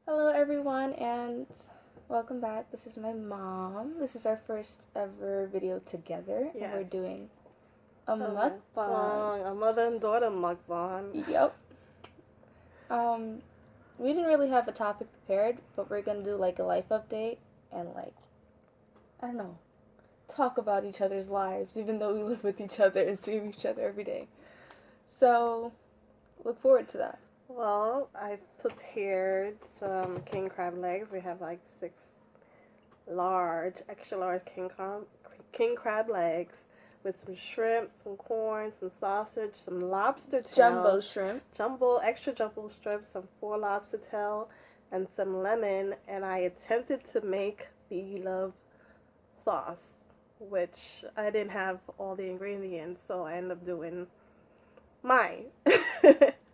Hello, everyone, and welcome back. This is my mom. This is our first ever video together, and we're Yes. doing a Mukbang. mukbang. A mother and daughter mukbang. Yep. We didn't really have a topic prepared, but we're gonna do like a life update and I don't know, talk about each other's lives, even though we live with each other and see each other every day. So, look forward to that. Well, I prepared some king crab legs. We have like 6 large, extra large king crab legs with some shrimp, some corn, some sausage, some lobster tails. Jumbo shrimp. Extra jumbo shrimp, some 4 lobster tail, and some lemon. And I attempted to make the love sauce, which I didn't have all the ingredients, so I ended up doing mine.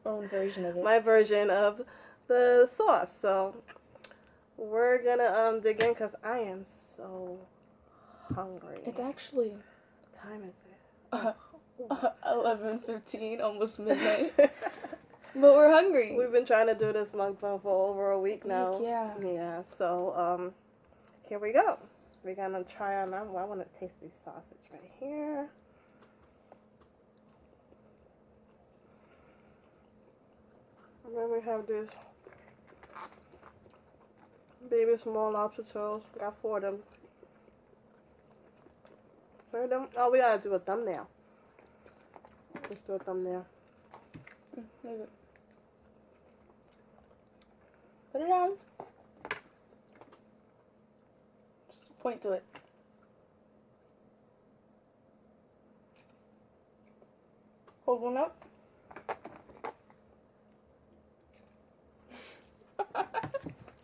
Own version of it. My version of the sauce. So we're gonna dig in because I am so hungry. It's actually What time is it? 11:15, almost midnight. But we're hungry. We've been trying to do this mukbang for over a week now. Yeah. Yeah. So here we go. We're gonna try on. I want to taste the sausage right here. And then we have this baby small lobster tails. Got 4 of them. Oh, we gotta do a thumbnail. Let's do a thumbnail. Maybe. Put it down. Just point to it. Hold one up.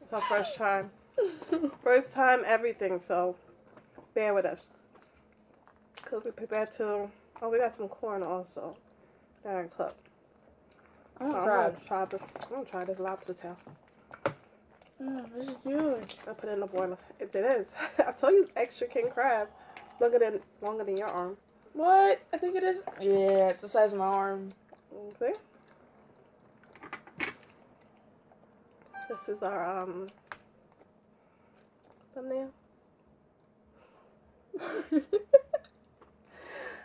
It's our first time. First time everything, so bear with us. Because we prepared to, we got some corn also that I cooked. I'm So gonna I'm gonna try this lobster tail. This is huge. I put it in the boiler. It is. I told you it's extra king crab. Longer than your arm. What? I think it is. Yeah, it's the size of my arm. See? This is our thumbnail.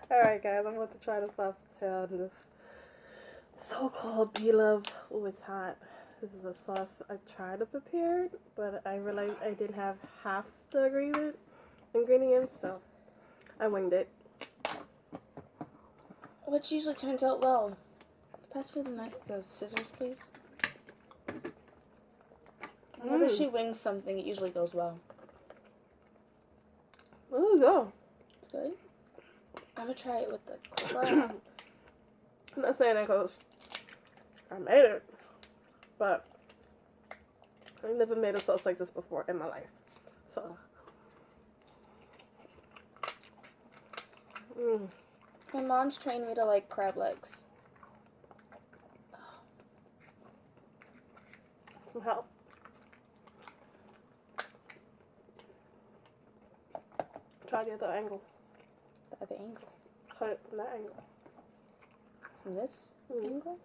Alright guys, I'm about to try this lobster tail and this so-called beloved. Oh, it's hot. This is a sauce I tried to prepare, but I realized I didn't have half the ingredients, so I winged it. Which usually turns out well. Pass me the scissors, please. Whenever she wings something, it usually goes well. There you go. It's good. I'm gonna try it with the crab. I'm not saying that because I made it, but I never made a sauce like this before in my life. So, My mom's trained me to like crab legs. some help. Try the other angle. The other angle. Cut it from that angle. From this angle?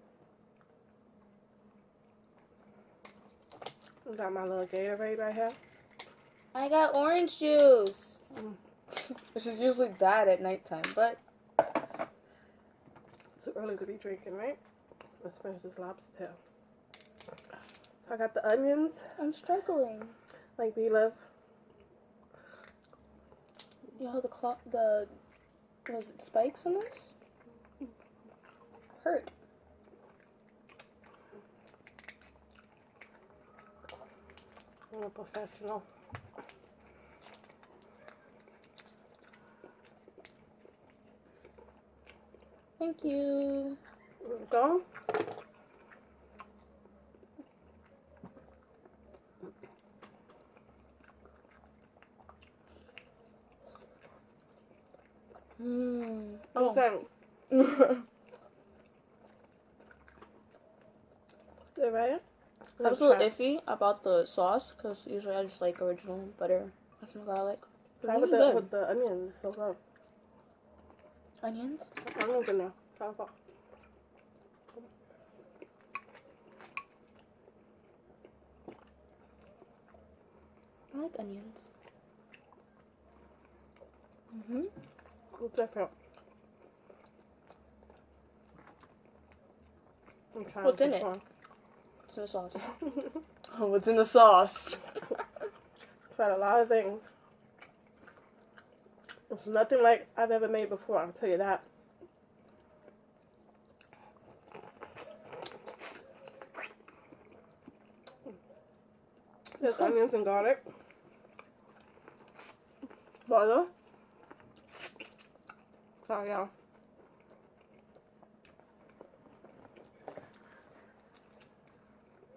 I got my little Gatorade right here. I got orange juice. Which is usually bad at nighttime, but Too early to be drinking, right? Let's finish this lobster tail. I got the onions, I'm struggling. like we love. You know the was it spikes on this? Hurt. I'm a professional. Thank you. Go. Okay. Good, right? I was a little iffy about the sauce because usually I just like original butter and some garlic. Try with the onions. So good. Onions? Onions in there. Try with I like onions. It's different. I'm trying What's to in it? one. What's in the sauce? Oh, what's in the sauce? Tried a lot of things. It's nothing like I've ever made before, I'll tell you that. There's onions and garlic, butter. Sorry, y'all.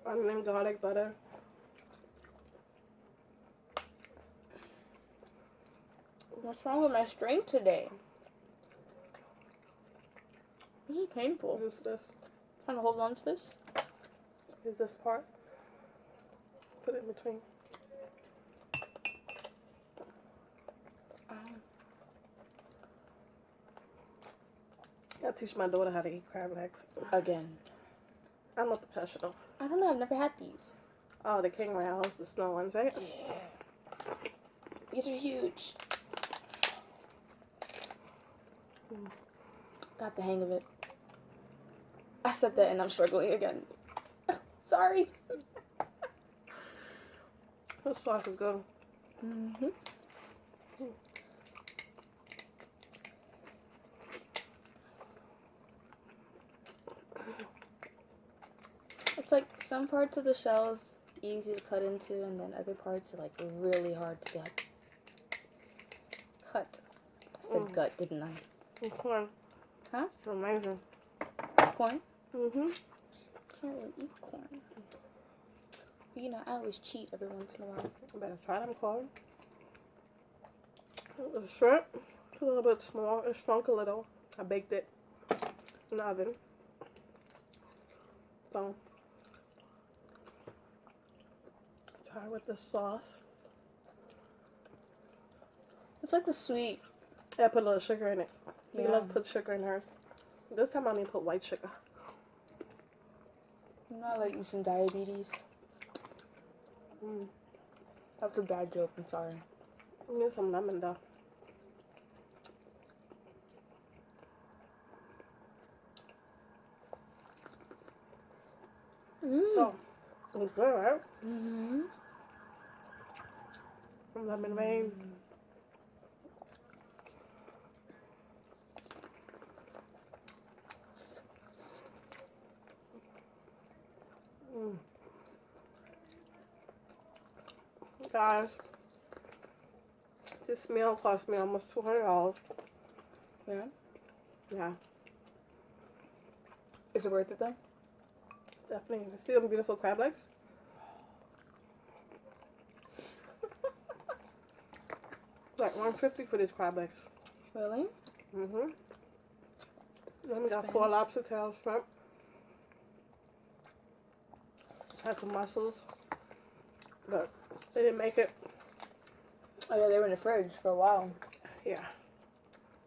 Onion, garlic, butter. What's wrong with my string today? This is painful. Use this. Trying to hold on to this. Use this part. Put it in between. I teach my daughter how to eat crab legs. Again. I'm a professional. I don't know. I've never had these. Oh, the king rails, the snow ones, right? Yeah. These are huge. Got the hang of it. I said that and I'm struggling again. Sorry. This sauce is good. It's like some parts of the shell is easy to cut into, and then other parts are like really hard to get cut. I said gut, didn't I? And corn. Huh? It's amazing. Corn? Mm-hmm. Can't really eat corn. But you know, I always cheat every once in a while. I better try them corn. The shrimp, it's a little bit small. It shrunk a little. I baked it in the oven. So, try with the sauce. It's like the sweet. Yeah, I put a little sugar in it. We Yeah. love to put sugar in hers. This time I only put white sugar. Not like me some diabetes. That's a bad joke, I'm sorry. Need some lemon though. So, it's good, right? Some lemon rain. Guys, this meal cost me almost $200. Yeah? Yeah, Is it worth it though? definitely. You see them beautiful crab legs? Like $150 for these crab legs. Really? Then we got 4 lobster tails, shrimp. Had some mussels, but they didn't make it. Oh yeah, they were in the fridge for a while. Yeah,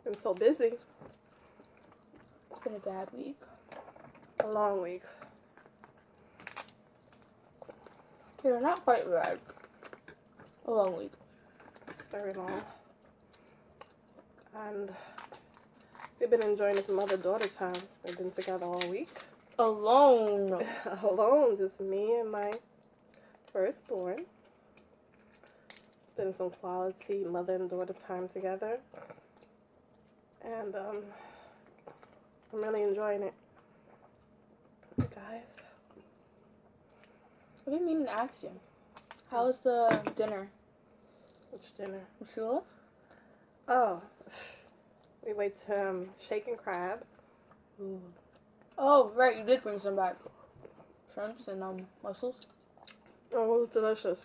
been so busy. It's been a bad week. A long week. Yeah, not quite bad. A long week. It's very long. And we've been enjoying this mother-daughter time. We've been together all week. Alone. Alone, just me and my firstborn. Spend some quality mother and daughter time together. And I'm really enjoying it. Guys. I've been meaning to ask you. How was the dinner? Which dinner? Shula? Oh, we went to Shaken Crab. Ooh. Oh, right, you did bring some back. Shrimps and mussels. Oh, it was delicious.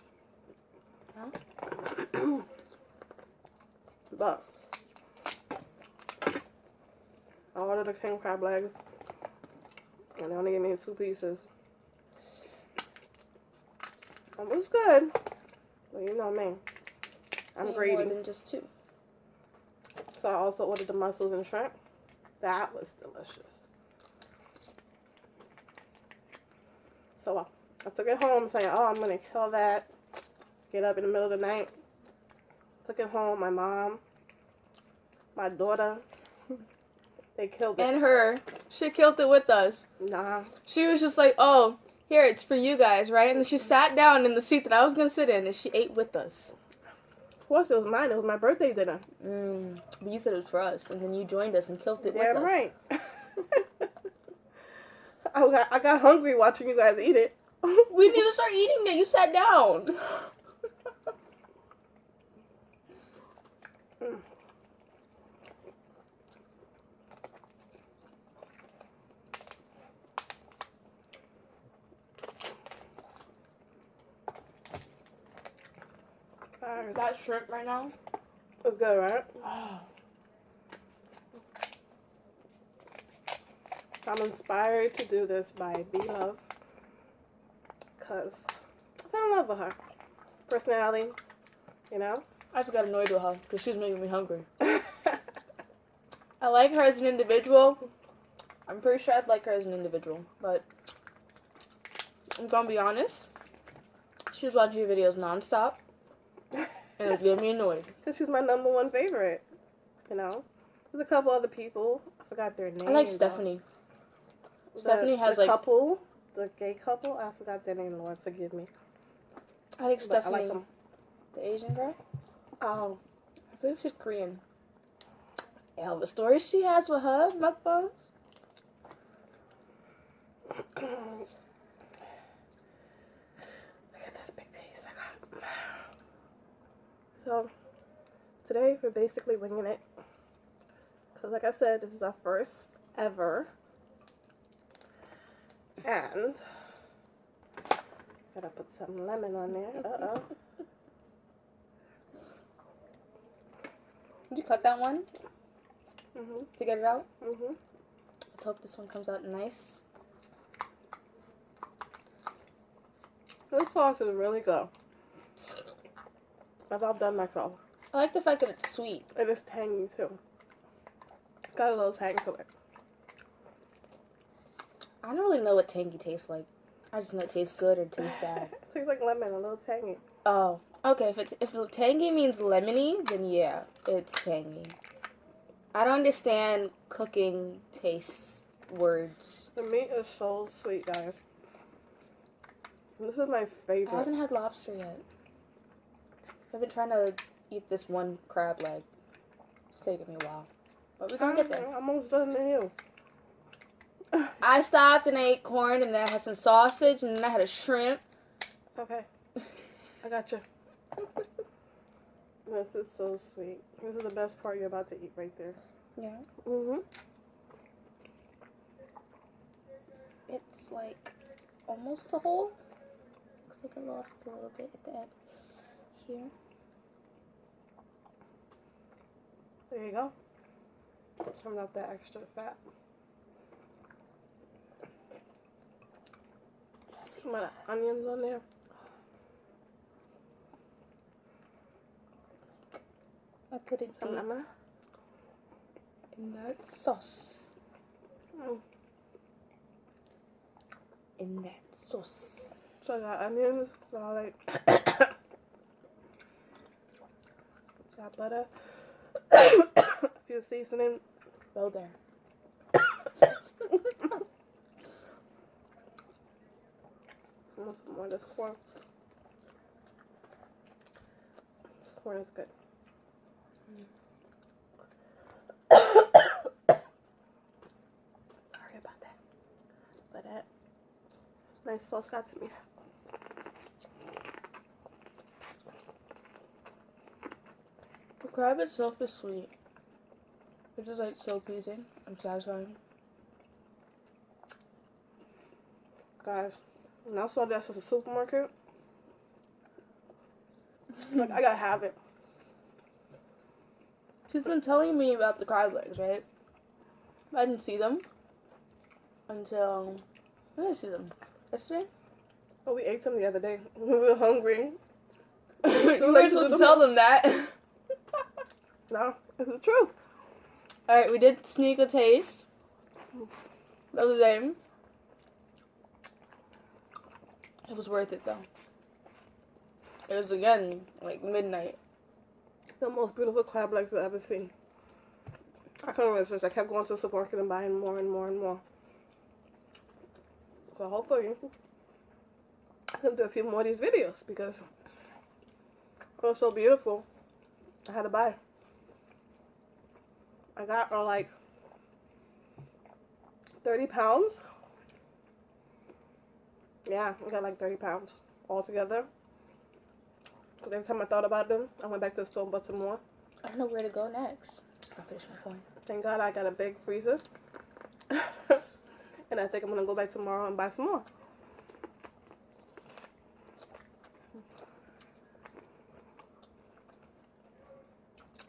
Huh? But I ordered the king crab legs, and they only gave me 2 pieces. It was good, but you know me, I'm greedy. More than just 2. So I also ordered the mussels and shrimp. That was delicious. So I took it home saying, oh, I'm going to kill that Get up in the middle of the night. Took it home. My mom, my daughter, they killed it. And her. She killed it with us. Nah. She was just like, oh, here, it's for you guys, right? And then she sat down in the seat that I was going to sit in, and she ate with us. Of course, it was mine. It was my birthday dinner. But you said it was for us, and then you joined us and killed it with us. Damn right. I got hungry watching you guys eat it. We didn't even start eating it. You sat down. That shrimp right now. It's good, right? Oh. I'm inspired to do this by B-Love. Because I fell in love with her. Personality, you know? I just got annoyed with her because she's making me hungry. I like her as an individual. I'm pretty sure I'd like her as an individual. But I'm going to be honest. She was watching your videos nonstop. And it's getting me annoyed. Because she's my #1 favorite, you know? There's a couple other people. I forgot their names. I like Stephanie. Stephanie has the like... couple, the gay couple. I forgot their name, Lord. Forgive me. I like But Stephanie. I like them. The Asian girl? Oh. I believe she's Korean. Yeah, the stories she has with her mukbangs. Look at this big piece I got. So, today we're basically winging it. Because like I said, this is our first ever. And, gotta put some lemon on there. Uh-oh. Did you cut that one to get it out? Let's hope this one comes out nice. This sauce is really good. I've outdone myself. I like the fact that it's sweet. It is tangy too. Got a little tang to it. I don't really know what tangy tastes like. I just know it tastes good or tastes bad. It tastes like lemon, a little tangy. Oh, okay. If tangy means lemony, then yeah, it's tangy. I don't understand cooking tastes words. The meat is so sweet, guys. This is my favorite. I haven't had lobster yet. I've been trying to eat this one crab leg. It's taking me a while. But we're gonna get there. I'm almost done to you. I stopped and I ate corn, and then I had some sausage, and then I had a shrimp. Okay. I got you. This is so sweet. This is the best part you're about to eat right there. Yeah. It's like almost a whole. Looks like I lost a little bit at the end here. There you go. Trim out that extra fat. Some of the onions on there. I put it Some deep lemon. in that sauce. In that sauce. So I got onions, garlic, got butter, a few seasoning. Go there. Some more of this corn. This corn is good. Sorry about that. But that nice sauce got to me. The crab itself is sweet. It's just like so pleasing and satisfying. Guys, when I saw this at the supermarket, like, I gotta have it. She's been telling me about the crab legs, right? I didn't see them until... When did I see them? Yesterday? Oh, we ate some the other day. We were hungry. You weren't supposed to tell them that. No, it's the truth. Alright, we did sneak a taste the other day. It was worth it, though. It was again like midnight. The most beautiful crab legs I've ever seen. I couldn't resist. I kept going to the supermarket and buying more and more and more. So hopefully I can do a few more of these videos because it was so beautiful. I had to buy. I got like 30 pounds. Yeah, I got like 30 pounds altogether. Because every time I thought about them, I went back to the store and bought some more. I don't know where to go next. Just gonna finish my phone. Thank God I got a big freezer. And I think I'm going to go back tomorrow and buy some more.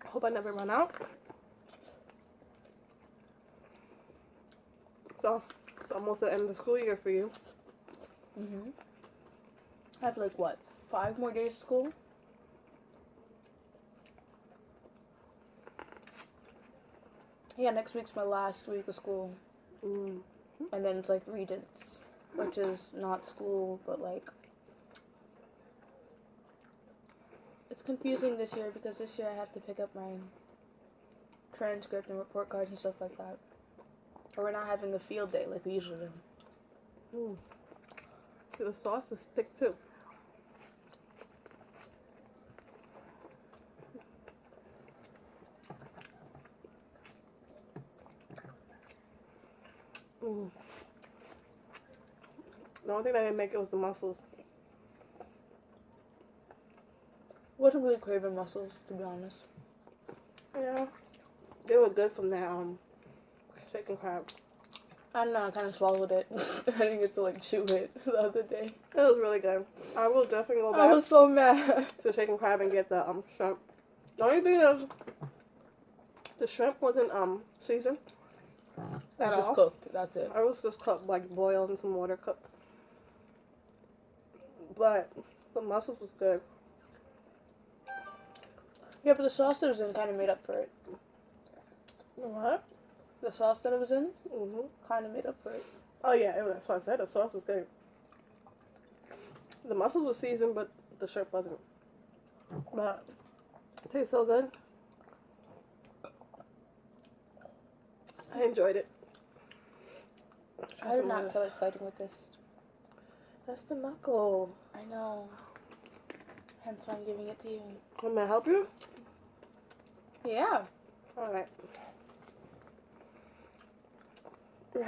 I hope I never run out. So, it's almost the end of the school year for you. I have like what, 5 more days of school? Yeah, next week's my last week of school. And then it's like Regents, which is not school, but like it's confusing this year because this year I have to pick up my transcript and report cards and stuff like that. Or we're not having a field day like we usually do. See, the sauce is thick too. The only thing I didn't make it was the mussels. Wasn't really craving mussels, to be honest. Yeah, they were good from that chicken crab. I don't know, I kind of swallowed it. I didn't get to like chew it the other day. It was really good. I will definitely go back I was so mad. to the chicken crab and get the shrimp. The only thing is the shrimp wasn't seasoned It was at just all. cooked, that's it. I was just cooked, like boiled in some water, cooked. But the mussels was good. Yeah, but the sauce that it was in kind of made up for it. What? The sauce that it was in Mhm. kind of made up for it. Oh yeah, that's what I said. The sauce was good. The mussels was seasoned, but the shrimp wasn't. But it tastes so good. I enjoyed it. I did not feel like fighting with this. That's the knuckle. I know. Hence why I'm giving it to you. Can I help you? Yeah. Alright. I'm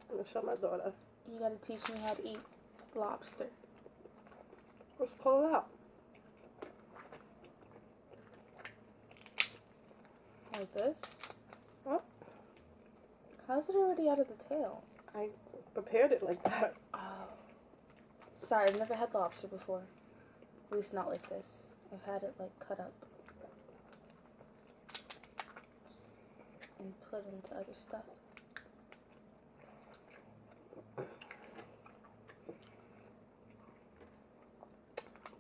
gonna show my daughter. You gotta teach me how to eat lobster. Let's pull it out. Like this? Oh. How's it already out of the tail? I prepared it like that. Oh. Sorry, I've never had lobster before. At least not like this. I've had it like cut up. And put into other stuff.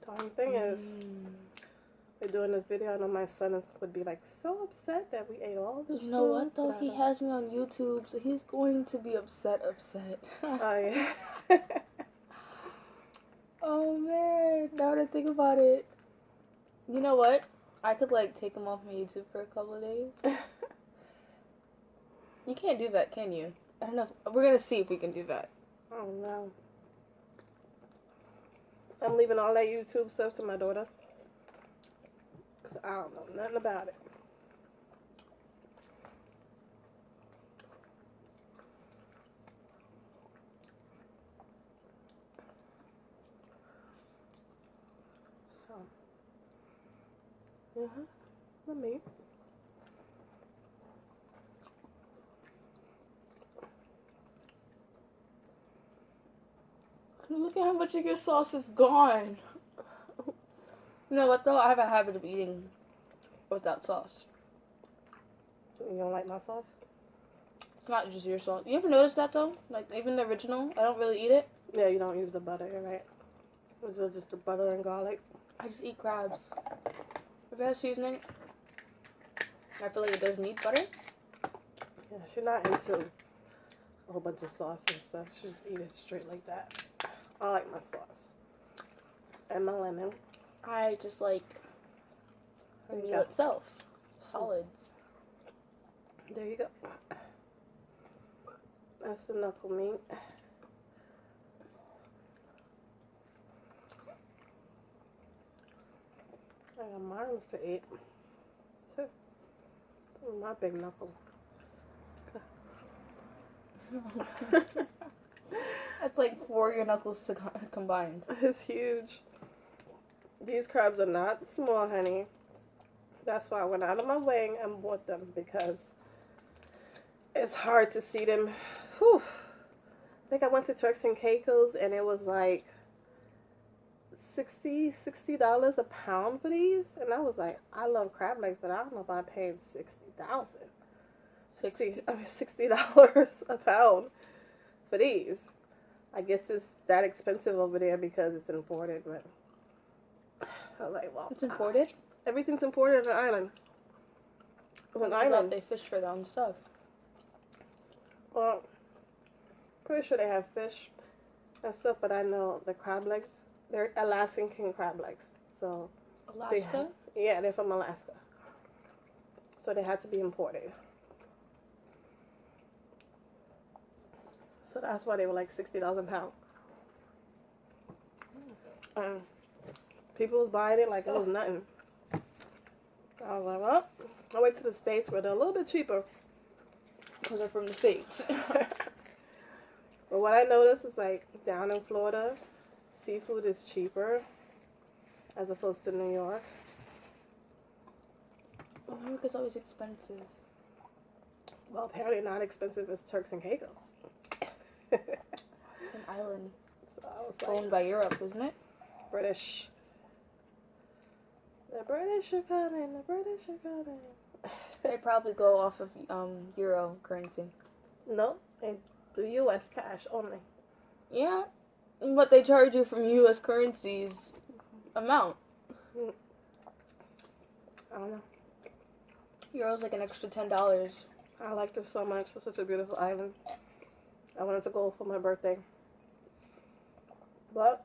The only thing is, we're doing this video. I know my son would be like so upset that we ate all this. You know what though? He has me on YouTube, so he's going to be upset. Oh yeah. Oh man, now that I think about it. You know what? I could like take him off my YouTube for a couple of days. You can't do that, can you? I don't know. We're gonna see if we can do that. Oh no. I'm leaving all that YouTube stuff to my daughter. Because I don't know nothing about it. So. Let me. Look at how much of your sauce is gone. You know what though? I have a habit of eating without sauce. You don't like my sauce? It's not just your sauce. You ever notice that though? Like even the original, I don't really eat it. Yeah, you don't use the butter, you're right. It's just the butter and garlic. I just eat crabs. If it has seasoning, I feel like it doesn't need butter. Yeah, she's not into a whole bunch of sauce and stuff. She just eat it straight like that. I like my sauce. And my lemon. I just like the There you meal go. itself. Solids. There you go. That's the knuckle meat. I got mine to eat. Too. My big knuckle. That's like 4 of your knuckles combined. It's huge. These crabs are not small, honey. That's why I went out of my way and bought them, because it's hard to see them. Whew. I think I went to Turks and Caicos and it was like $60 a pound for these, and I was like, I love crab legs, but I don't know if I paid $60 a pound for these. I guess it's that expensive over there because it's imported, but I was like, well, It's imported? Everything's imported on an island. On I thought island. they fish for their own stuff. Well, pretty sure they have fish and stuff, but I know the crab legs, they're Alaskan king crab legs. So Alaska? they're from Alaska. So they had to be imported. So that's why they were like $60 a pound. And people was buying it like it was nothing. I was like, well, I'll wait to the States where they're a little bit cheaper. Because they're from the States. But what I noticed is like down in Florida, seafood is cheaper as opposed to New York. Well, New York is always expensive. Well, apparently not expensive as Turks and Caicos. It's an island. So I was Owned like, by Europe, isn't it? British. The British are coming. The British are coming. They probably go off of Euro currency. No, they do U.S. cash only. Yeah, but they charge you from U.S. currency's amount. I don't know. Euro's like an extra $10. I liked it so much. It's such a beautiful island. I wanted to go for my birthday. But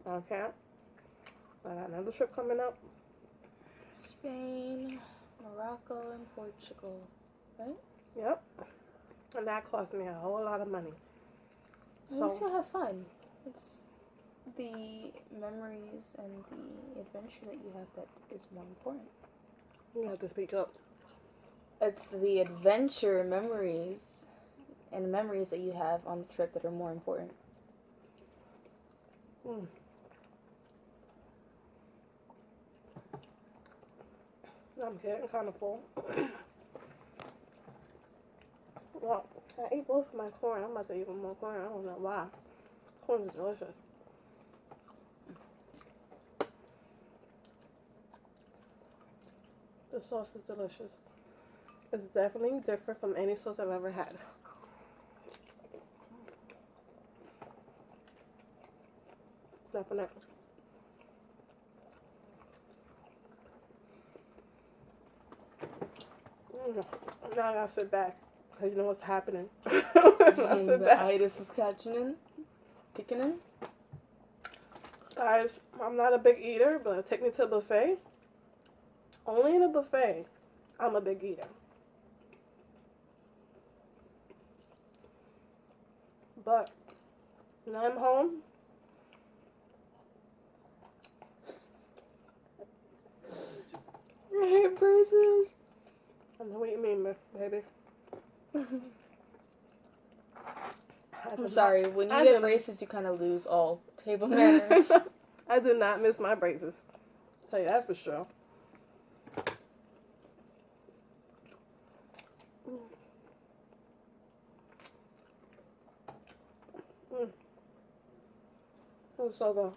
I can't. I got another trip coming up. Spain, Morocco, and Portugal. Right? Yep. And that cost me a whole lot of money. At least you'll have fun. It's the memories and the adventure that you have that is more important. You have to speak up. It's the adventure memories and memories that you have on the trip that are more important. I'm getting kind of full. Well, I ate both of my corn. I'm about to eat one more corn. I don't know why. Corn is delicious. The sauce is delicious. It's definitely different from any sauce I've ever had. Definitely. Now I gotta sit back. Cause you know what's happening. The itis is kicking in. Guys, I'm not a big eater, but take me to a buffet. Only in a buffet, I'm a big eater. But now I'm home. Hair braces. I know what you mean, baby. I'm sorry, when you get braces, you kind of lose all table manners. I do not miss my braces. I'll tell you that for sure. It was so good.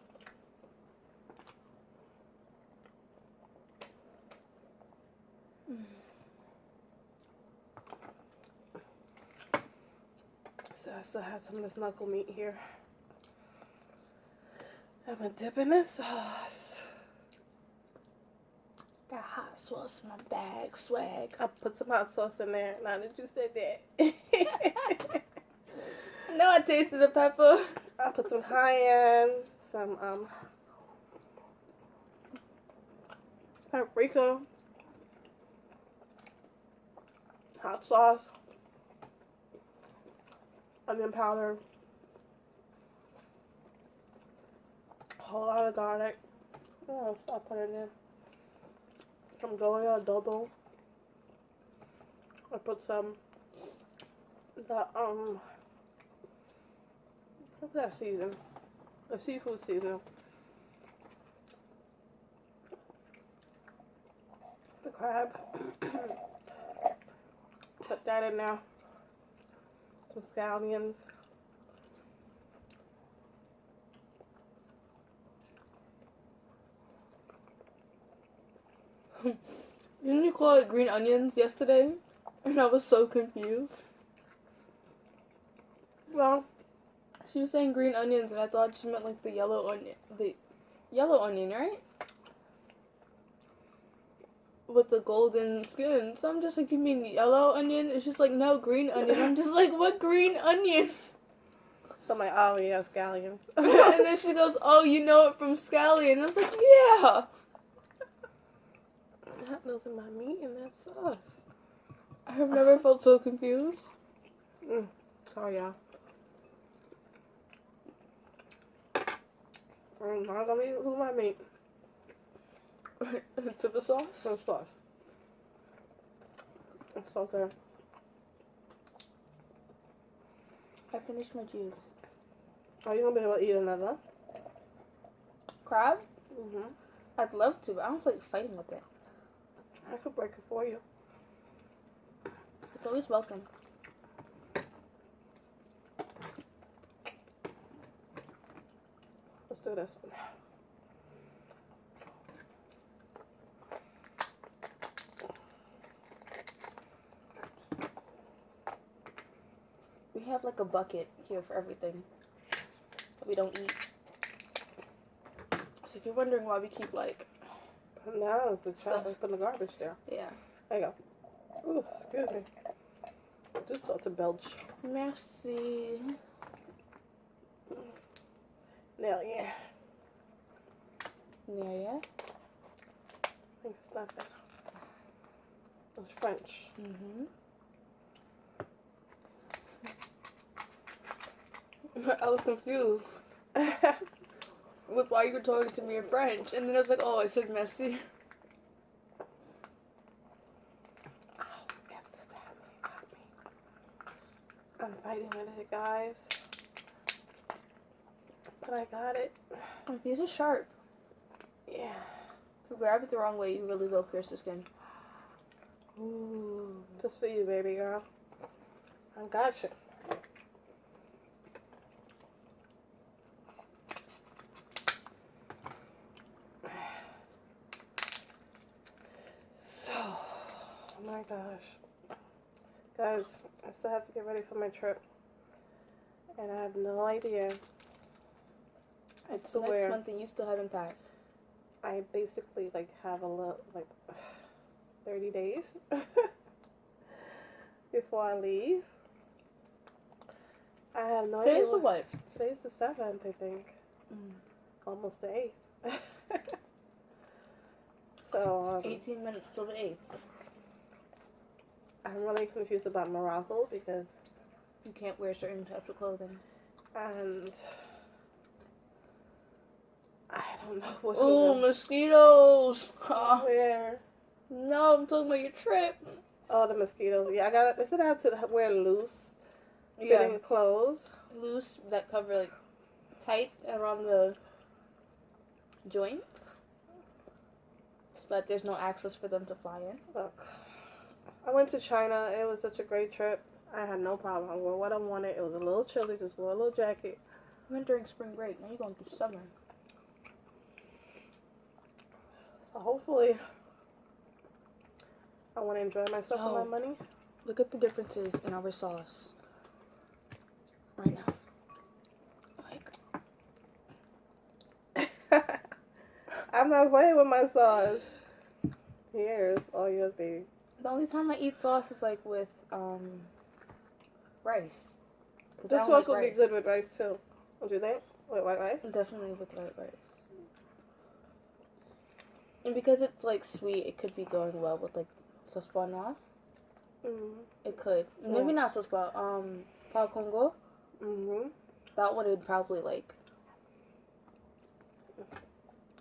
So I still have some of this knuckle meat here. I'm gonna dip in this sauce. Got hot sauce. sauce in my bag, swag. I put some hot sauce in there. Now that you said that. No, I tasted the pepper. I put some cayenne, some paprika, hot sauce, onion powder, a whole lot of garlic. Oh, I'll put it in. Some goya adobo. I put some what's that season? The seafood season. The crab. Put that in there. Some scallions. Didn't you call it green onions yesterday? And I was so confused. Well, She was saying green onions, and I thought she meant like the yellow onion. The yellow onion, right? With the golden skin. So I'm just like, you mean yellow onion? It's just like, no, green onion. I'm just like, what green onion? so I'm like, oh yeah, scallions. And then she goes, oh, you know it from scallion. I was like, yeah. That those in my meat and that sauce. I have never felt so confused. Oh yeah. I'm not gonna lose my meat. To the sauce? Some sauce. It's so good. I finished my juice. Are you gonna be able to eat another? Crab? Mm-hmm. I'd love to, but I don't feel like fighting with it. I could break it for you. It's always welcome. Let's do this one. We have like a bucket here for everything that we don't eat. So if you're wondering why we keep like... Now it's the child put in the garbage there. Yeah. There you go. Ooh, excuse me. Just sort of belch. Merci. Now, yeah. Yeah, yeah. I think it's nothing. It's French. Mm-hmm. I was confused with why you were talking to me in French. And then I was like, oh, I said merci. I'm fighting with it, guys. But I got it. These are sharp. Yeah. If you grab it the wrong way, you really will pierce the skin. Ooh. Just for you, baby girl. I got you. So, oh my gosh. Guys, I still have to get ready for my trip. And I have no idea It's to next wear. month and you still haven't packed. I basically like have a little, like 30 days before I leave. I have no idea. Today's the what? Today's the 7th, I think. Almost the 8th. So 18 minutes till the 8th. I'm really confused about Morocco because You can't wear certain types of clothing. and I don't know what Oh, to mosquitoes! wear. No, I'm talking about your trip. Oh, the mosquitoes. Yeah, I said I have to wear loose fitting clothes. Loose that cover like tight around the joints, so that there's no access for them to fly in. Look, I went to China. It was such a great trip. I had no problem. I wore what I wanted. It was a little chilly. Just wore a little jacket. We went during spring break. Now you're going through summer. So hopefully, I want to enjoy myself Oh. with my money. Look at the differences in our sauce right now. Like, I'm not playing with my sauce. Yours, all yours, baby. The only time I eat sauce is like with rice. This sauce would be good with rice too. Don't you think? With white rice? Definitely with white rice. And because it's like sweet, it could be going well with like sauce pois noir. It could. Maybe not sauce pois. Pao Congo. That one would probably like.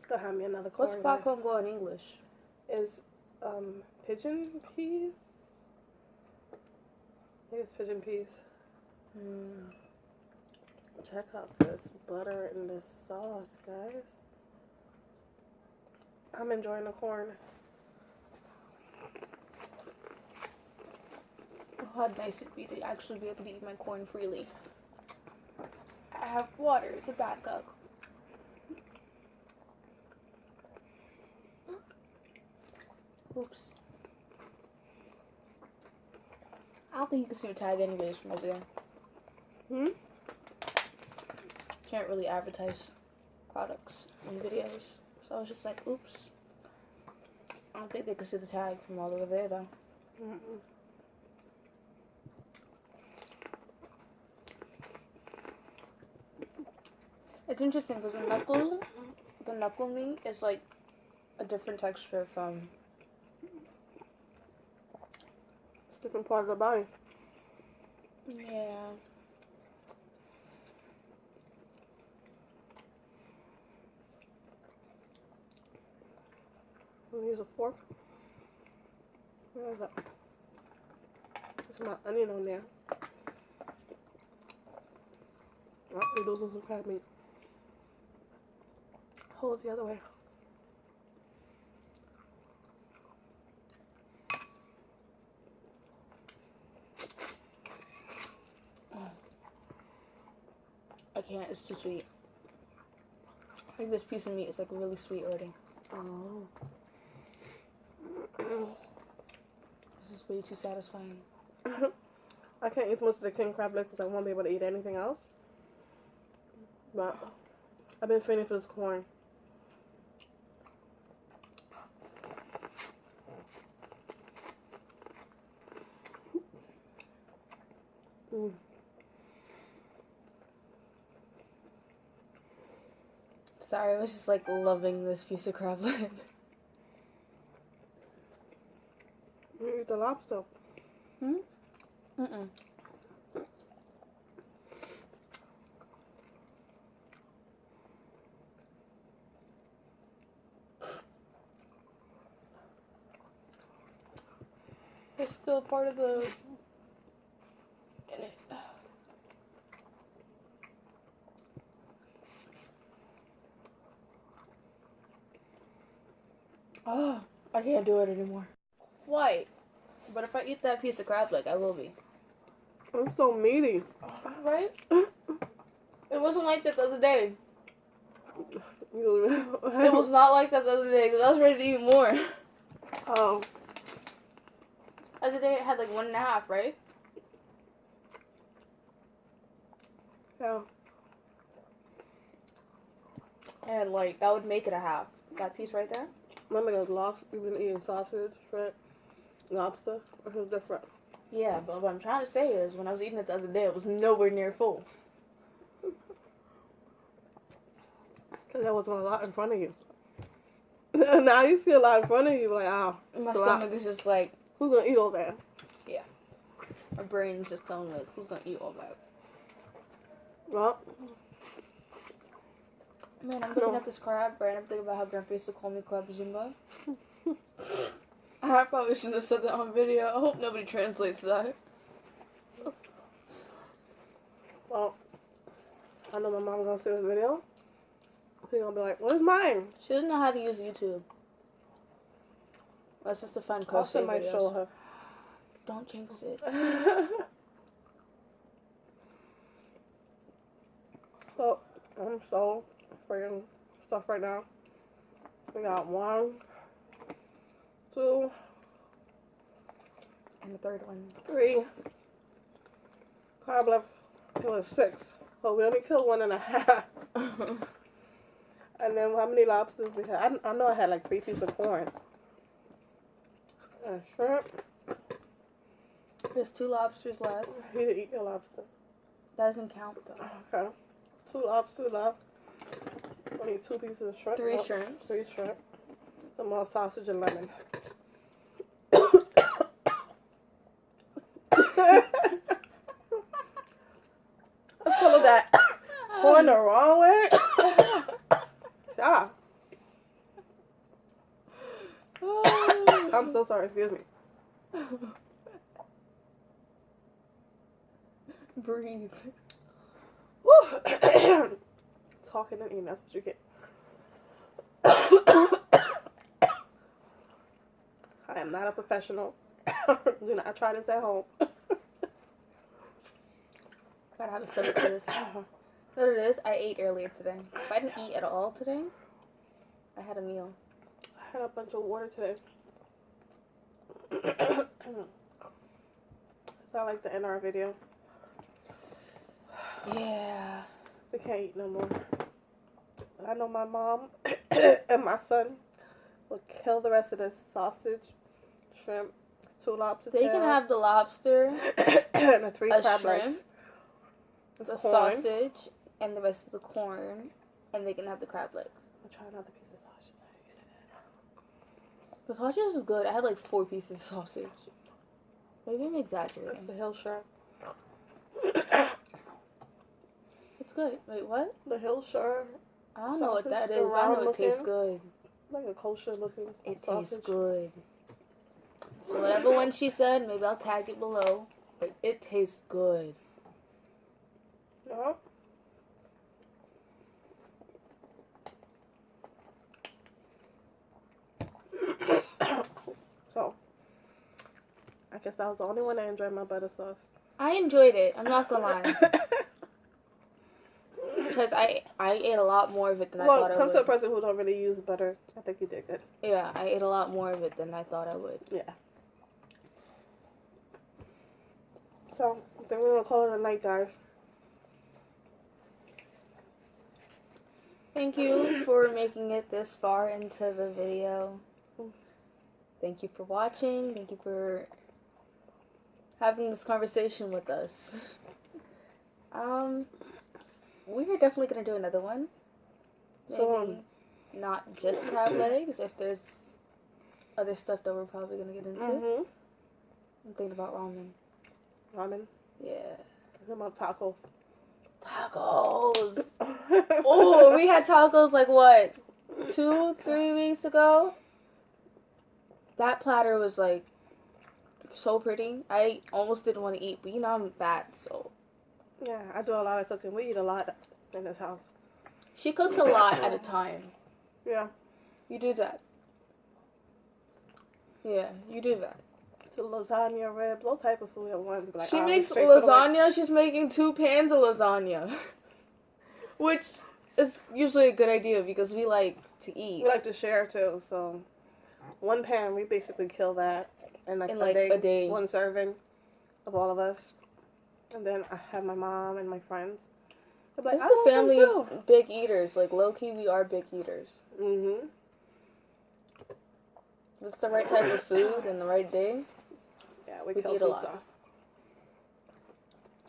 Go have me another corn. What's Pao Congo in English? Is pigeon peas. I think it's pigeon peas. Check out this butter and this sauce, guys. I'm enjoying the corn. How nice it'd be to actually be able to eat my corn freely. I have water as a backup. Oops. I don't think you can see the tag anyways from over there. Can't really advertise products in videos. So I was just like, oops. I don't think they could see the tag from all over there though. It's interesting because the knuckle meat is like a different texture from different part of the body. Yeah. I'm gonna use a fork. Where is that? There's my onion on there. Oh, we're losing some crab meat. Hold it the other way. I can't, it's too sweet. I think this piece of meat is like really sweet already. Oh. This is way too satisfying. I can't eat much of the king crab legs because I won't be able to eat anything else. But I've been fiending for this corn. Sorry, I was just like loving this piece of crab leg. You eat the lobster. It's still part of the in it. Oh, I can't do it anymore. Quite. But if I eat that piece of crab leg, I will be. It's so meaty. Right? It wasn't like that the other day. It was not like that the other day because I was ready to eat more. Oh. The other day it had like 1.5, right? Yeah. And like that would make it a half. That piece right there. Remember those lobster? You've been eating sausage, shrimp, lobster? This is different. Yeah, but what I'm trying to say is when I was eating it the other day, it was nowhere near full. Because there wasn't a lot in front of you. Now you see a lot in front of you, like, oh. My stomach is just like, who's going to eat all that? Yeah. My brain's just telling me, like, who's going to eat all that? Well. Man, I'm looking at this crab, and I'm thinking about how Grandpa used to call me Crab Zumba. I probably shouldn't have said that on video. I hope nobody translates that. Well, I know my mom's going to see this video. She's going to be like, where's mine? She doesn't know how to use YouTube. That's just a fun I'll send my show her. Don't jinx it. So, I'm so freaking stuff right now. We got 1, 2, And the third one. 3. Crab left. It was 6. So we only killed 1.5. And then how many lobsters we had? I know I had like 3 pieces of corn. Shrimp. There's 2 lobsters left. You didn't eat your lobster. That doesn't count though. Okay. 2 lobsters left. I need 2 pieces of shrimp. 3 shrimps. 3 shrimp. Some more sausage and lemon. Let's follow that. Going the wrong way. Yeah. I'm so sorry. Excuse me. Breathe. Woo. Talking and eating. That's what you get. I am not a professional. Do not try this at home. Gotta have a stomach for this. What it is, I ate earlier today. If I didn't eat at all today, I had a meal. I had a bunch of water today. Is that like the end of our video? Yeah. We can't eat no more. I know my mom and my son will kill the rest of this sausage, shrimp, 2 lobster They can have the lobster, and the 3 a crab shrimp, legs. the corn. sausage, and the rest of the corn, and they can have the crab legs. I'll try another piece of sausage. You said that. The sausage is good. I had like 4 pieces of sausage. Maybe I'm That's exaggerating. the hill shrimp. It's good. Wait, what? The hill shrimp. I don't know what Sausage, that the is, but I know round it tastes looking. good. Like a kosher looking It sausage. tastes good. So whatever one she said, maybe I'll tag it below. But it tastes good. Yeah. So, I guess I was the only one that enjoyed my butter sauce. I enjoyed it. I'm not gonna lie. Because I ate a lot more of it than I thought I come would. to a person who don't really use butter. I think you did good. Yeah, I ate a lot more of it than I thought I would. Yeah. So, I think we're going to call it a night, guys. Thank you for making it this far into the video. Thank you for watching. Thank you for having this conversation with us. We are definitely going to do another one. Maybe So, not just crab legs, if there's other stuff that we're probably going to get into. mm-hmm. I'm thinking about ramen. Ramen. Yeah. What about tacos? Tacos! Oh, we had tacos like what? 2-3 weeks ago? That platter was like so pretty. I almost didn't want to eat, but you know I'm fat, so. Yeah, I do a lot of cooking. We eat a lot in this house. She cooks a lot at a time. Yeah. You do that. Yeah, you do that. To lasagna, ribs, all type of food at once. Like, She makes lasagna. She's making 2 pans of lasagna. Which is usually a good idea because we like to eat. We like to share too, so 1 pan, we basically kill that in In a a day. 1 serving of all of us. And then I have my mom and my friends. They're like, This I is a want some family too. of big eaters. Like, low-key, we are big eaters. Mm-hmm. It's the right type of food and the right day. Yeah, we We kill eat a some lot. stuff.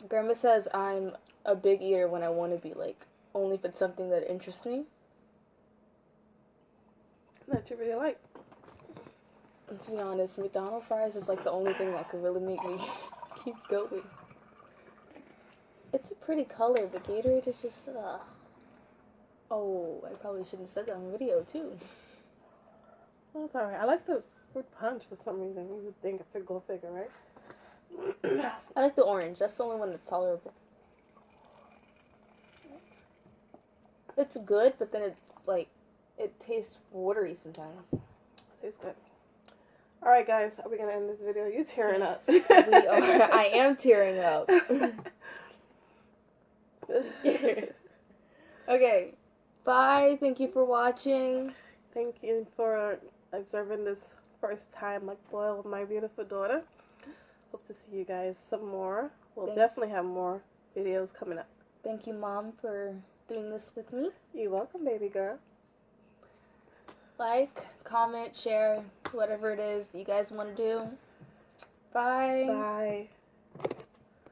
Grandma says I'm a big eater when I want to be, like, only if it's something that interests me. That you really like. And to be honest, McDonald's fries is, like, the only thing that could really make me keep going. It's a pretty color, but Gatorade is just, Oh, I probably shouldn't have said that on video, too. Oh, it's alright. I like the fruit punch for some reason. You would think if it go figure, right? I like the orange. That's the only one that's tolerable. It's good, but then it's, like, it tastes watery sometimes. Tastes good. Alright, guys. Are we going to end this video? You tearing up. We are. I am tearing up. Okay. Bye. Thank you for watching. Thank you for observing this first time like boil with my beautiful daughter. Hope to see you guys some more. We'll definitely have more videos coming up. Thank you, Mom, for doing this with me. You're welcome, baby girl. Like, comment, share, whatever it is that you guys want to do. Bye. Bye.